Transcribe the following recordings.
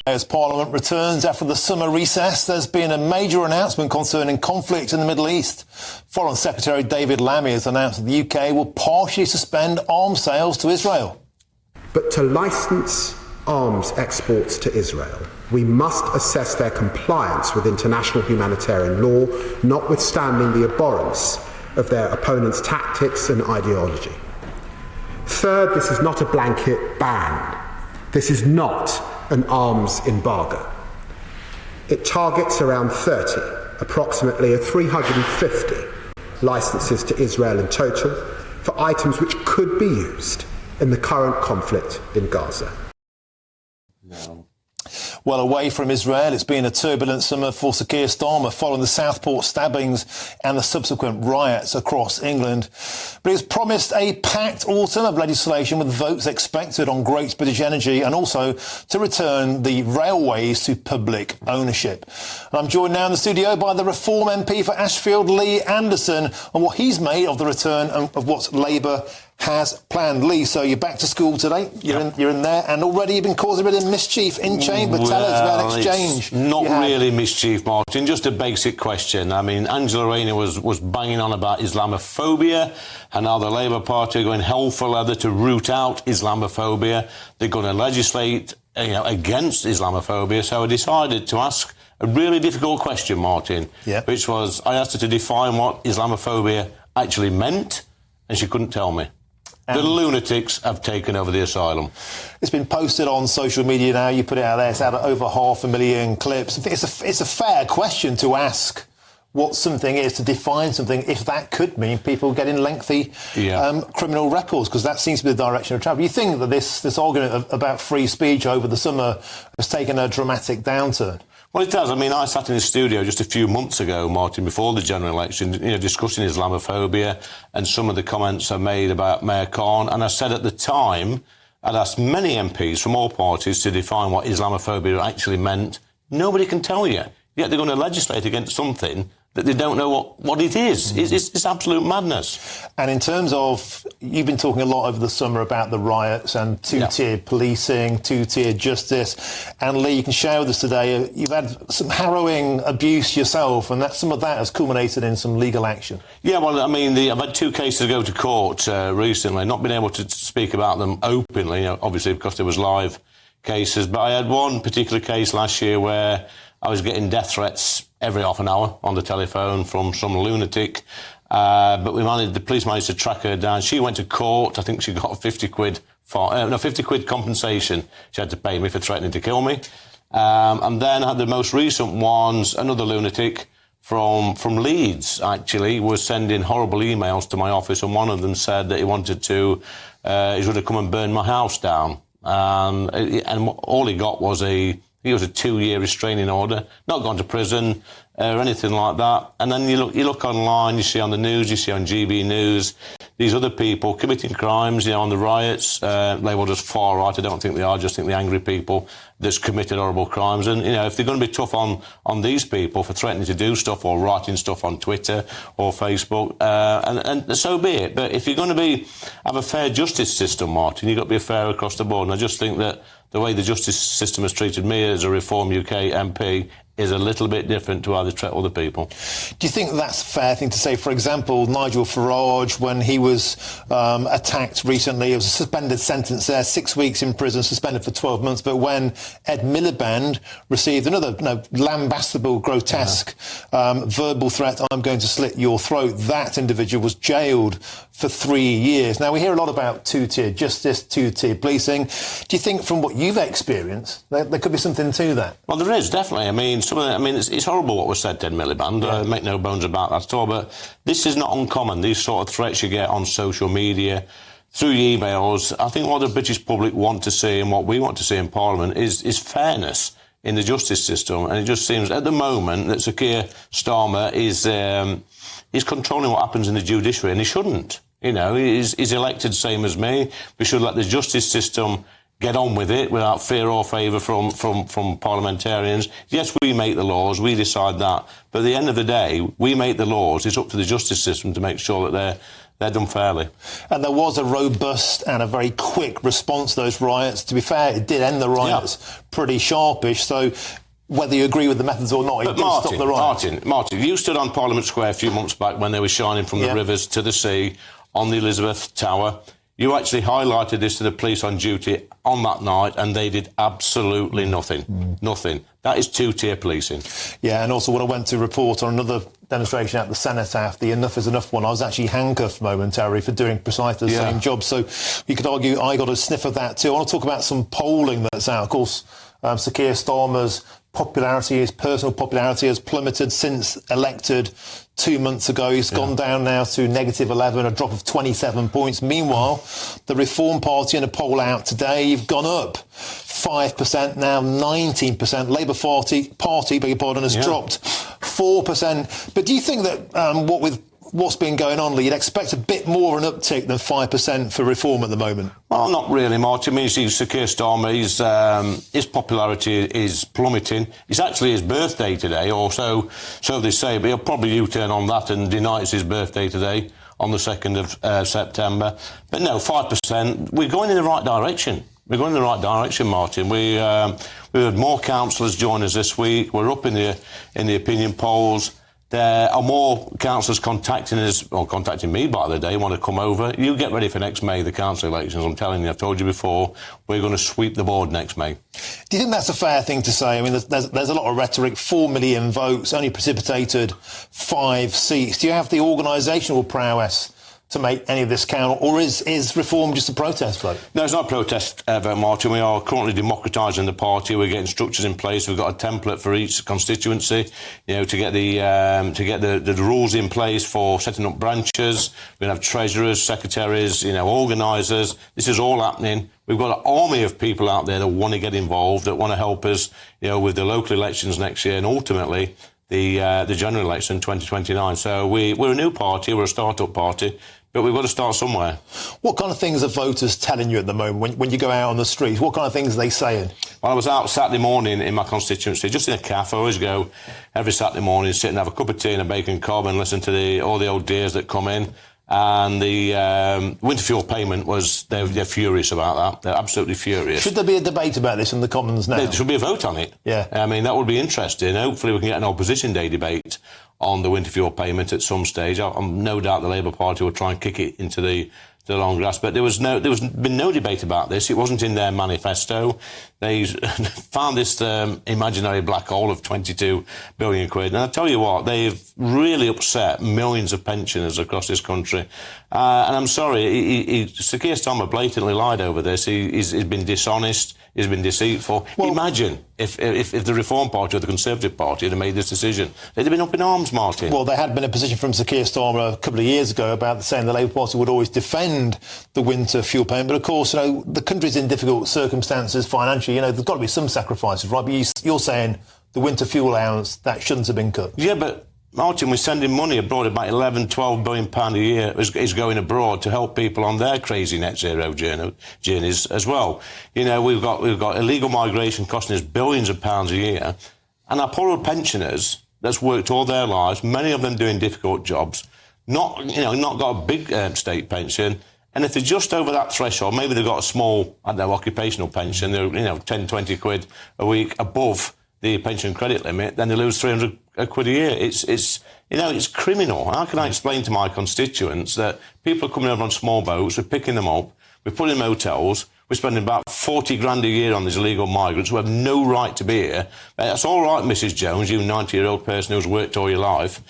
As Parliament returns after the summer recess, there's been a major announcement concerning conflict in the Middle East. Foreign Secretary David Lammy has announced that the UK will partially suspend arms sales to Israel. But to licence arms exports to Israel, we must assess their compliance with international humanitarian law, notwithstanding the abhorrence of their opponents' tactics and ideology. Third, this is not a blanket ban. This is not an arms embargo. It targets around 30, approximately 350 licences to Israel in total for items which could be used in the current conflict in Gaza. No. Well, away from Israel, it's been a turbulent summer for Sir Keir Starmer following the Southport stabbings and the subsequent riots across England. But he's promised a packed autumn of legislation with votes expected on Great British Energy and also to return the railways to public ownership. And I'm joined now in the studio by the Reform MP for Ashfield, Lee Anderson, on what he's made of the return of what Labour has planned. Lee, so you're back to school today. You're in there, and already you've been causing a bit of mischief in Chamber. Tell us about exchange. Not really mischief, Martin. Just a basic question. I mean, Angela Rayner was banging on about Islamophobia, and now the Labour Party are going hell for leather to root out Islamophobia. They're going to legislate, against Islamophobia. So I decided to ask a really difficult question, Martin, which was I asked her to define what Islamophobia actually meant, and she couldn't tell me. The lunatics have taken over the asylum. It's been posted on social media now. You put it out there. It's out of over 500,000 clips. I think it's a fair question to ask what something is, to define something, if that could mean people getting lengthy criminal records, because that seems to be the direction of travel. You think that this argument about free speech over the summer has taken a dramatic downturn? Well, it does. I mean, I sat in the studio just a few months ago, Martin, before the general election, discussing Islamophobia and some of the comments I made about Mayor Khan. And I said at the time, I'd asked many MPs from all parties to define what Islamophobia actually meant. Nobody can tell you. Yet they're going to legislate against something that they don't know what it is. It's absolute madness. And in terms of, you've been talking a lot over the summer about the riots and two-tier policing, two-tier justice. And Lee, you can share with us today, you've had some harrowing abuse yourself, and some of that has culminated in some legal action. Yeah, well, I mean, I've had 2 cases go to court recently, not been able to speak about them openly, obviously because there was live cases. But I had one particular case last year where I was getting death threats every half an hour on the telephone from some lunatic. But the police managed to track her down. She went to court. I think she got 50 quid compensation she had to pay me for threatening to kill me. And then I had the most recent ones, another lunatic from Leeds, actually, was sending horrible emails to my office, and one of them said that he wanted to, he would have come and burn my house down. And all he got was a 2-year restraining order, not gone to prison or anything like that. And then you look online, you see on the news, you see on GB News, these other people committing crimes, on the riots, labelled as far right. I don't think they are, I just think the angry people that's committed horrible crimes. And, if they're going to be tough on these people for threatening to do stuff or writing stuff on Twitter or Facebook, and so be it. But if you're going to have a fair justice system, Martin, you've got to be fair across the board. And I just think that the way the justice system has treated me as a Reform UK MP is a little bit different to how they treat other people. Do you think that's a fair thing to say? For example, Nigel Farage, when he was attacked recently, it was a suspended sentence there, 6 weeks in prison, suspended for 12 months. But when Ed Miliband received another lambastable, grotesque verbal threat, I'm going to slit your throat, that individual was jailed for 3 years. Now, we hear a lot about two-tier justice, two-tier policing. Do you think from what you've experienced, there could be something to that? Well, there is, definitely. I mean, it's horrible what was said to Ed Miliband. Make no bones about that at all. But this is not uncommon. These sort of threats you get on social media, through emails. I think what the British public want to see and what we want to see in Parliament is fairness in the justice system. And it just seems at the moment that Sir Keir Starmer is controlling what happens in the judiciary, and he shouldn't. He's elected same as me. We should let the justice system get on with it without fear or favour from parliamentarians. Yes, we make the laws, we decide that. But at the end of the day, we make the laws. It's up to the justice system to make sure that they're done fairly. And there was a robust and a very quick response to those riots. To be fair, it did end the riots pretty sharpish. So whether you agree with the methods or not, it did stop the riots. Martin, you stood on Parliament Square a few months back when they were shining from the rivers to the sea on the Elizabeth Tower. You actually highlighted this to the police on duty on that night, and they did absolutely nothing. Nothing. That is two-tier policing. Yeah, and also when I went to report on another demonstration at the Cenotaph, the Enough is Enough one, I was actually handcuffed momentarily for doing precisely the same job. So you could argue I got a sniff of that too. I want to talk about some polling that's out. Of course, Sir Keir Starmer's popularity, his personal popularity has plummeted since elected 2 months ago. He's gone down now to -11, a drop of 27 points. Meanwhile, the Reform Party in a poll out today, you've gone up 5%, now 19%. Labour Party, beg your pardon, has dropped 4%. But do you think that what's been going on, Lee, you'd expect a bit more of an uptick than 5% for Reform at the moment? Well, not really, Martin. I mean, you see, Sir Keir Starmer, his popularity is plummeting. It's actually his birthday today, or so they say, but he'll probably U-turn on that and deny it's his birthday today on the 2nd of September. But no, 5%, we're going in the right direction. We're going in the right direction, Martin. We had more councillors join us this week. We're up in the opinion polls. There are more councillors contacting us, or contacting me by the day, want to come over. You get ready for next May, the council elections. I'm telling you, I've told you before, we're going to sweep the board next May. Do you think that's a fair thing to say? I mean, there's a lot of rhetoric, 4 million votes, only precipitated 5 seats. Do you have the organisational prowess to make any of this count, or is Reform just a protest vote? No, it's not a protest vote, Martin. We are currently democratising the party. We're getting structures in place. We've got a template for each constituency, to get the rules in place for setting up branches. We're going to have treasurers, secretaries, organisers. This is all happening. We've got an army of people out there that want to get involved, that want to help us, with the local elections next year, and ultimately the general election in 2029. So we're a new party. We're a start-up party. But we've got to start somewhere. What kind of things are voters telling you at the moment when you go out on the streets? What kind of things are they saying? Well, I was out Saturday morning in my constituency, just in a cafe. I always go every Saturday morning, sit and have a cup of tea and a bacon cob and listen to all the old dears that come in. And the winter fuel payment they're furious about that. They're absolutely furious. Should there be a debate about this in the Commons now? There should be a vote on it. Yeah. I mean, that would be interesting. Hopefully we can get an opposition day debate on the winter fuel payment at some stage. I'm no doubt the Labour Party will try and kick it into the long grass. But there was been no debate about this. It wasn't in their manifesto. They found this imaginary black hole of 22 billion quid. And I tell you what, they've really upset millions of pensioners across this country. And I'm sorry, Sir Keir Starmer blatantly lied over this. He's been dishonest. He's been deceitful. Well, imagine if the Reform Party or the Conservative Party had made this decision. They'd have been up in arms, Martin. Well, there had been a position from Sir Keir Starmer a couple of years ago about saying the Labour Party would always defend the winter fuel payment. But, of course, the country's in difficult circumstances financially. There's got to be some sacrifices, right? But you're saying the winter fuel allowance, that shouldn't have been cut. Yeah, but Martin, we're sending money abroad, about 11, 12 billion pound a year is going abroad to help people on their crazy net zero journeys as well. We've got illegal migration costing us billions of pounds a year, and our poor old pensioners that's worked all their lives, many of them doing difficult jobs, not got a big state pension. And if they're just over that threshold, maybe they've got a small, occupational pension, they're 10, 20 quid a week above the pension credit limit, then they lose 300 quid a year. It's criminal. How can I explain to my constituents that people are coming over on small boats, we're picking them up, we're putting them in hotels, we're spending about 40 grand a year on these illegal migrants who have no right to be here. That's all right, Mrs. Jones, you 90-year-old person who's worked all your life.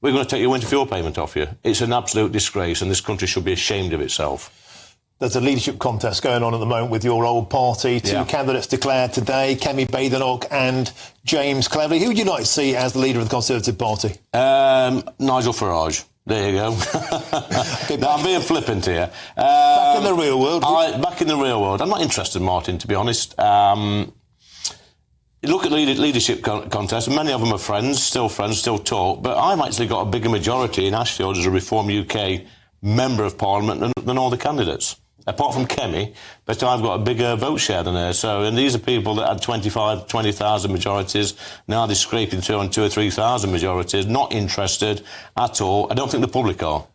We're going to take your winter fuel payment off you. It's an absolute disgrace, and this country should be ashamed of itself. There's a leadership contest going on at the moment with your old party. Two candidates declared today, Kemi Badenoch and James Cleverly. Who would you like to see as the leader of the Conservative Party? Nigel Farage. There you go. No, I'm being flippant here. Back in the real world. Back in the real world. I'm not interested, Martin, to be honest. Look at leadership contests. Many of them are friends, still talk. But I've actually got a bigger majority in Ashfield as a Reform UK member of Parliament than all the candidates. Apart from Kemi, but I've got a bigger vote share than her. And these are people that had 20,000 majorities. Now they're scraping through on 2,000 or 3,000 majorities. Not interested at all. I don't think the public are.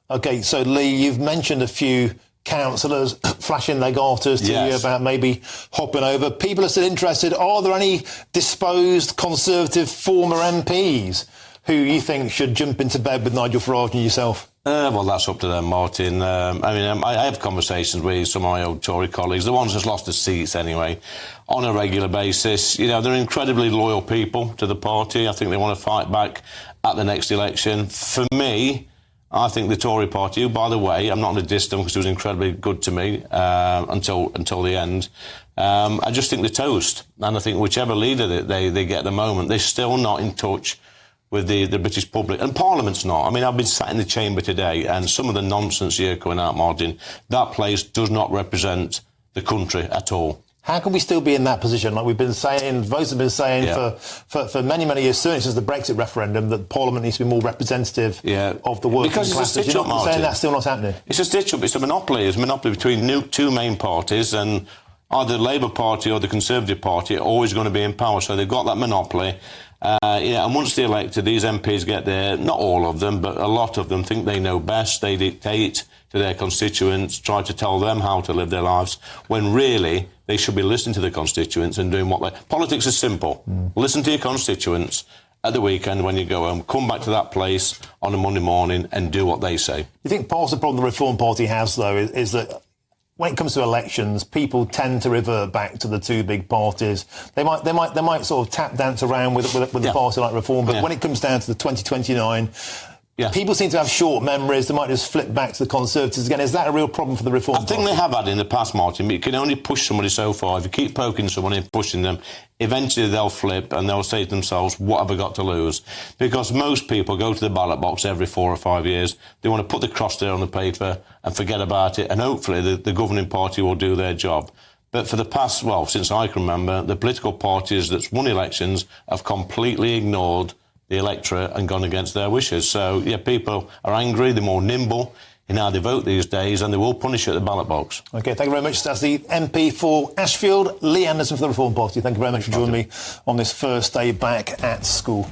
OK, so Lee, you've mentioned a few councillors flashing their garters to you about maybe hopping over. People are still interested. Are there any disposed Conservative former MPs who you think should jump into bed with Nigel Farage and yourself? Well, that's up to them, Martin. I have conversations with some of my old Tory colleagues, the ones that's lost their seats anyway, on a regular basis. You know, they're incredibly loyal people to the party. I think they want to fight back at the next election. For me, I think the Tory party, who, by the way, I'm not going to diss them because it was incredibly good to me until the end. I just think they're toast. And I think whichever leader they get at the moment, they're still not in touch with the British public. And Parliament's not. I mean, I've been sat in the chamber today and some of the nonsense here coming out, Martin, that place does not represent the country at all. How can we still be in that position? Like we've been saying, votes have been saying for many, many years, certainly since the Brexit referendum, that Parliament needs to be more representative of the working because classes. It's a stitch-up, Martin. Saying that's still not happening. It's a stitch-up. It's a monopoly. It's a monopoly between two main parties, and either the Labour Party or the Conservative Party are always going to be in power. So they've got that monopoly. And once they're elected, these MPs get there, not all of them, but a lot of them think they know best. They dictate to their constituents, try to tell them how to live their lives, when really they should be listening to their constituents and doing what they... Politics is simple. Listen to your constituents at the weekend when you go home, come back to that place on a Monday morning and do what they say. You think part of the problem the Reform Party has, though, is that when it comes to elections, people tend to revert back to the two big parties. They might sort of tap dance around with a party like Reform, but when it comes down to the 2029, people seem to have short memories. They might just flip back to the Conservatives again. Is that a real problem for the Reform Party? I think they have had in the past, Martin, but you can only push somebody so far. If you keep poking someone and pushing them, eventually they'll flip and they'll say to themselves, what have I got to lose? Because most people go to the ballot box every 4 or 5 years. They want to put the cross there on the paper and forget about it, and hopefully the governing party will do their job. But for the past, since I can remember, the political parties that's won elections have completely ignored the electorate and gone against their wishes. So, people are angry, they're more nimble in how they vote these days, and they will punish you at the ballot box. OK, thank you very much. That's the MP for Ashfield, Lee Anderson for the Reform Party. Thank you very much for joining me on this first day back at school.